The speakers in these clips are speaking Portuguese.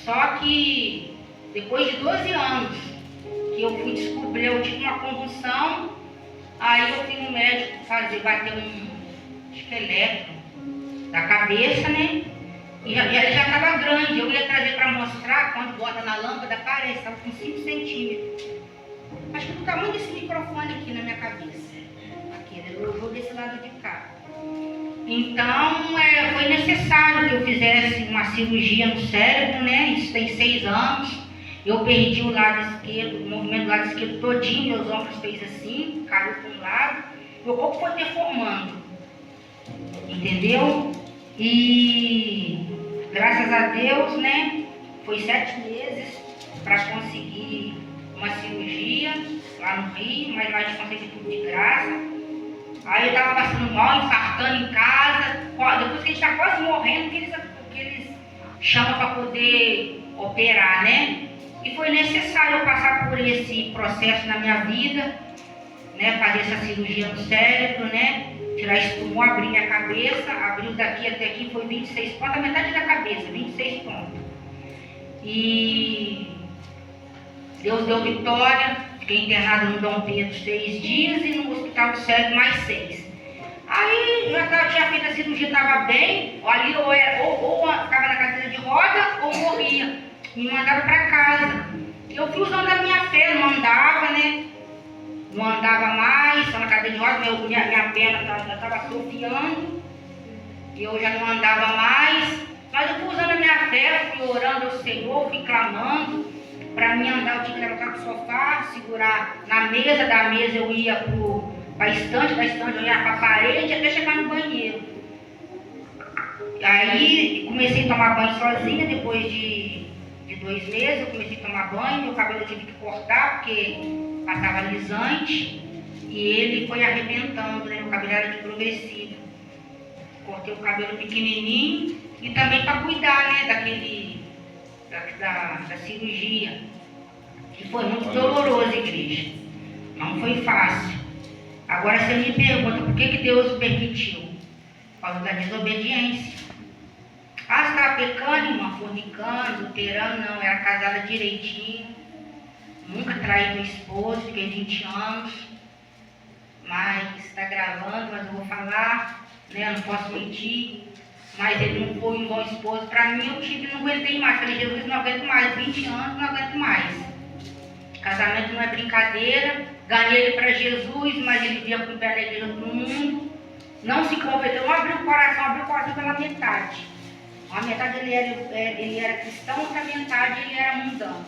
Só que depois de 12 anos que eu fui descobrir, eu tive uma convulsão, aí eu fui no médico bater um esqueleto da cabeça, né? E ele já estava grande, eu ia trazer para mostrar, quando bota na lâmpada, parece, estava com 5 centímetros. Acho que do tamanho desse microfone aqui na minha cabeça. Aqui, eu vou desse lado de cá. Então, foi necessário que eu fizesse uma cirurgia no cérebro, né? Isso tem 6 anos. Eu perdi o lado esquerdo, o movimento do lado esquerdo todinho, meus ombros fez assim, caiu para um lado. Meu corpo foi deformando. Entendeu? E graças a Deus, né? Foi 7 meses para conseguir uma cirurgia lá no Rio, mas nós conseguimos tudo de graça. Aí eu estava passando mal, infartando em casa, depois que a gente está quase morrendo, que eles chamam para poder operar, né? E foi necessário eu passar por esse processo na minha vida, né? Fazer essa cirurgia no cérebro, né? Tirar esse tumor, abrir minha cabeça, abriu daqui até aqui, foi 26 pontos, a metade da cabeça, 26 pontos. E Deus deu vitória, fiquei internada no Dom Pedro 6 dias e no Hospital do Cérebro mais 6. Aí eu tinha feito a cirurgia, estava bem, ali ou ficava na cadeira de roda ou morria. Me mandaram para casa. Eu fui usando a minha fé, não andava, né? Não andava mais, só na cadeira de roda, minha perna já estava atrofiando. E eu já não andava mais. Mas eu fui usando a minha fé, fui orando ao Senhor, fui clamando. Para mim andar, eu tinha que levantar do sofá, segurar na mesa, da mesa eu ia para a estante, da estante eu ia para a parede, até chegar no banheiro. Aí comecei a tomar banho sozinha, depois de 2 meses eu comecei a tomar banho, meu cabelo eu tive que cortar, porque passava alisante, e ele foi arrebentando, né? Meu cabelo era de progressivo. Cortei o cabelo pequenininho, e também para cuidar, né, da cirurgia, que foi muito doloroso, igreja. Não foi fácil. Agora você me pergunta, por que Deus permitiu? Por causa da desobediência. Ah, você estava pecando, irmã, fornicando, adulterando? Não, era casada direitinho. Nunca traí meu esposo, fiquei 20 anos. Mas está gravando, mas eu vou falar, né? Eu não posso mentir. Mas ele não foi um bom esposo. Para mim, eu não aguentei mais. Falei, Jesus, não aguento mais. 20 anos, não aguento mais. Casamento não é brincadeira. Ganhei ele para Jesus, mas ele via com o pé na igreja do mundo. Não se converteu, não abriu o coração pela metade. A metade ele era cristão, outra metade ele era mundano.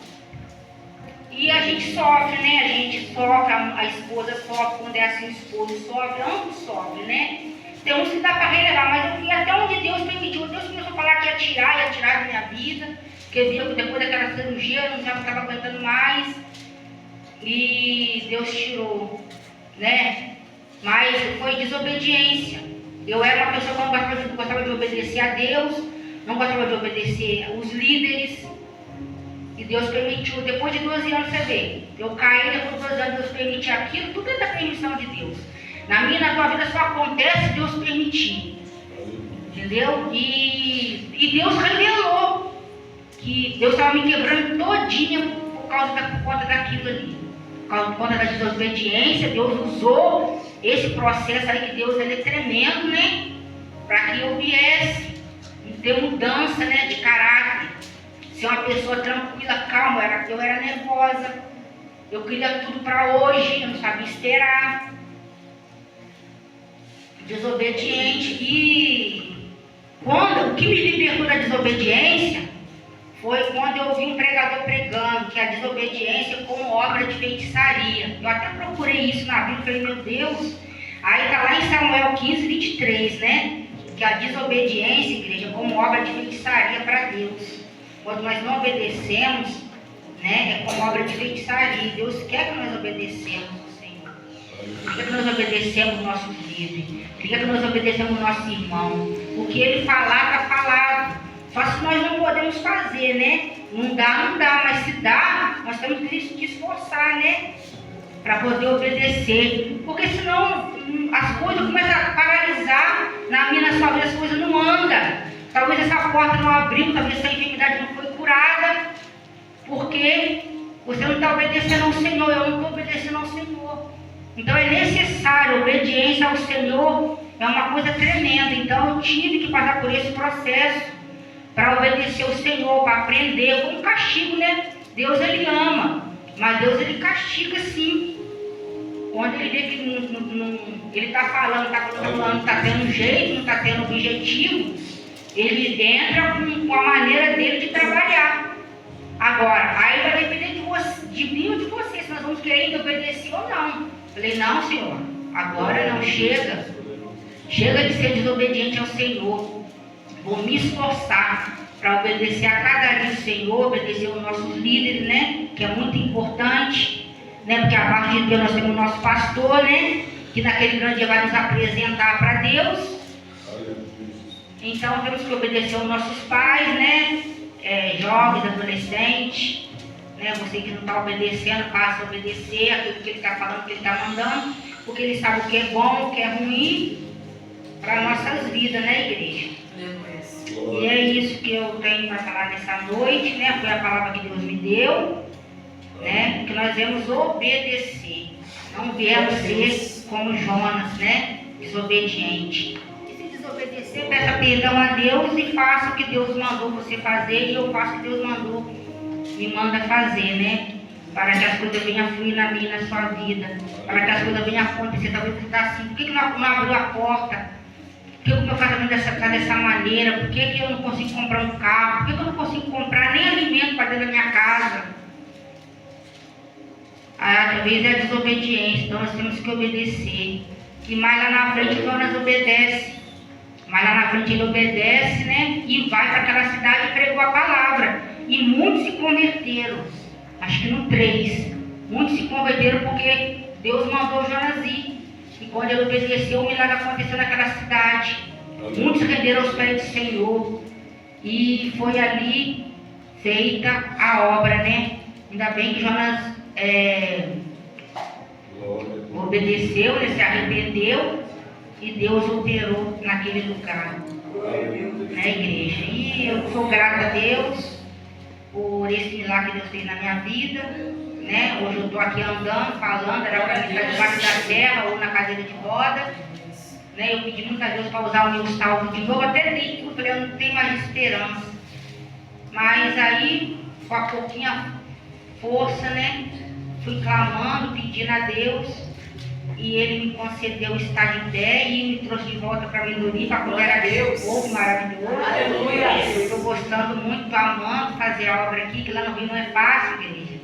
E a gente sofre, né? A gente sofre, a esposa sofre, quando é assim, o esposo sofre, ambos sofrem, né? Tem uns que dá para relevar, mas eu fui até onde Deus permitiu. Deus começou a falar que ia tirar da minha vida, porque viu que depois daquela cirurgia eu já não estava aguentando mais. E Deus tirou, né? Mas foi desobediência. Eu era uma pessoa que não gostava de obedecer a Deus, não gostava de obedecer os líderes. E Deus permitiu, depois de 12 anos, você vê, eu caí, depois de 12 anos Deus permitiu aquilo, tudo é da permissão de Deus. Na minha e na tua vida só acontece se Deus permitir. Entendeu? E Deus revelou que Deus estava me quebrando todinha por conta daquilo ali. Por conta da desobediência, Deus usou esse processo aí, que Deus ele é tremendo, né? Para que eu viesse ter mudança, né, de caráter. Ser uma pessoa tranquila, calma. Eu era nervosa. Eu queria tudo para hoje, eu não sabia esperar. Desobediente. E o que me libertou da desobediência foi quando eu ouvi um pregador pregando que a desobediência é como obra de feitiçaria. Eu até procurei isso na Bíblia e falei, meu Deus. Aí está lá em Samuel 15, 23, né? Que a desobediência, igreja, é como obra de feitiçaria para Deus. Quando nós não obedecemos, né? É como obra de feitiçaria. Deus quer que nós obedecemos ao Senhor. Quer que nós obedecemos o nosso líder. Quer que nós obedecemos o nosso irmão. O que ele falar, está falado. Só se nós não podemos fazer, né? Não dá, mas se dá, nós temos que se esforçar, né? Para poder obedecer. Porque senão as coisas começam a paralisar na minha, na sua vida, as coisas não andam. Talvez essa porta não abriu, talvez essa enfermidade não foi curada. curada, porque você não está obedecendo ao Senhor, eu não estou obedecendo ao Senhor. Então é necessário, a obediência ao Senhor é uma coisa tremenda. Então eu tive que passar por esse processo para obedecer ao Senhor, para aprender, como castigo, né? Deus ele ama, mas Deus ele castiga sim. Quando ele vê que ele está falando, não está tendo jeito, não está tendo objetivo, ele entra com a maneira dele de trabalhar. Agora, aí vai depender de mim ou de você, se nós vamos querer obedecer ou não. Falei, não, Senhor, agora não chega. Chega de ser desobediente ao Senhor. Vou me esforçar para obedecer a cada dia ao Senhor, obedecer aos nossos líderes, né? Que é muito importante, né? Porque abaixo de Deus nós temos o nosso pastor, né? Que naquele grande dia vai nos apresentar para Deus. Então temos que obedecer aos nossos pais, né? Jovens, adolescentes, né? Você que não está obedecendo, passa a obedecer aquilo que ele está falando, que ele está mandando, porque ele sabe o que é bom, o que é ruim para nossas vidas, né, igreja? E é isso que eu tenho para falar nessa noite, né? Foi a palavra que Deus me deu, né? Que nós devemos obedecer, não viemos ser como Jonas, né? Desobediente. Obedecer, peça perdão a Deus e faça o que Deus mandou você fazer, e eu faço o que Deus me manda fazer, né? Para que as coisas venham a fluir na minha e na sua vida, para que as coisas venham a acontecer. Talvez você está assim, por que não abriu a porta? Por que o meu casamento está dessa maneira? Por que eu não consigo comprar um carro? Por que eu não consigo comprar nem alimento para dentro da minha casa? Talvez é a desobediência, então nós temos que obedecer. E mais lá na frente, Jonas obedece. Mas lá na frente ele obedece, né? E vai para aquela cidade e pregou a palavra. E muitos se converteram. Acho que no 3. Muitos se converteram porque Deus mandou Jonas ir. E quando ele obedeceu, o milagre aconteceu naquela cidade. Muitos renderam aos pés do Senhor. E foi ali feita a obra, né? Ainda bem que Jonas obedeceu, né? Se arrependeu. E Deus operou naquele lugar, na igreja. E eu sou grata a Deus por esse milagre que Deus fez na minha vida, né? Hoje eu estou aqui andando, falando, era para mim estar debaixo da terra ou na cadeira de roda, né? Eu pedi muito a Deus para usar o meu salvo de novo, até li, porque eu não tenho mais esperança. Mas aí, com a pouquinha força, né? Fui clamando, pedindo a Deus. E ele me concedeu estar de pé e me trouxe de volta para a Melhoria, para cuidar a Deus, povo maravilhoso. Aleluia. Eu estou gostando muito, estou amando fazer a obra aqui, que lá no Rio não é fácil, igreja.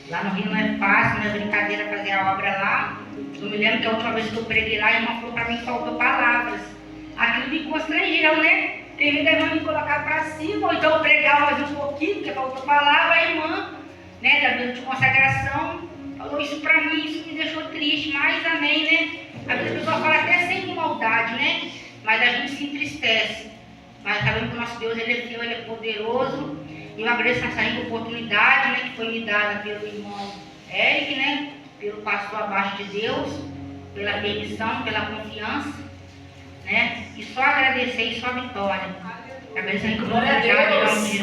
Lá no Rio não é fácil, não é brincadeira fazer a obra lá. Eu me lembro que a última vez que eu preguei lá, a irmã falou para mim que faltou palavras. Aquilo me constrangeu, né? Tem vezes a irmã me colocar para cima, ou então eu pregar mais um pouquinho, porque faltou palavra, a irmã, né, da vida de consagração, falou isso para mim, isso me deixou triste, mas amém, né? Às vezes a pessoa fala até sem maldade, né? Mas a gente se entristece. Mas sabemos que o nosso Deus, ele é fiel, ele é poderoso. E eu agradeço essa oportunidade, né, que foi me dada pelo irmão Eric, né? Pelo pastor abaixo de Deus, pela permissão, pela confiança, né? E só agradecer e só vitória. Agradecer a oportunidade.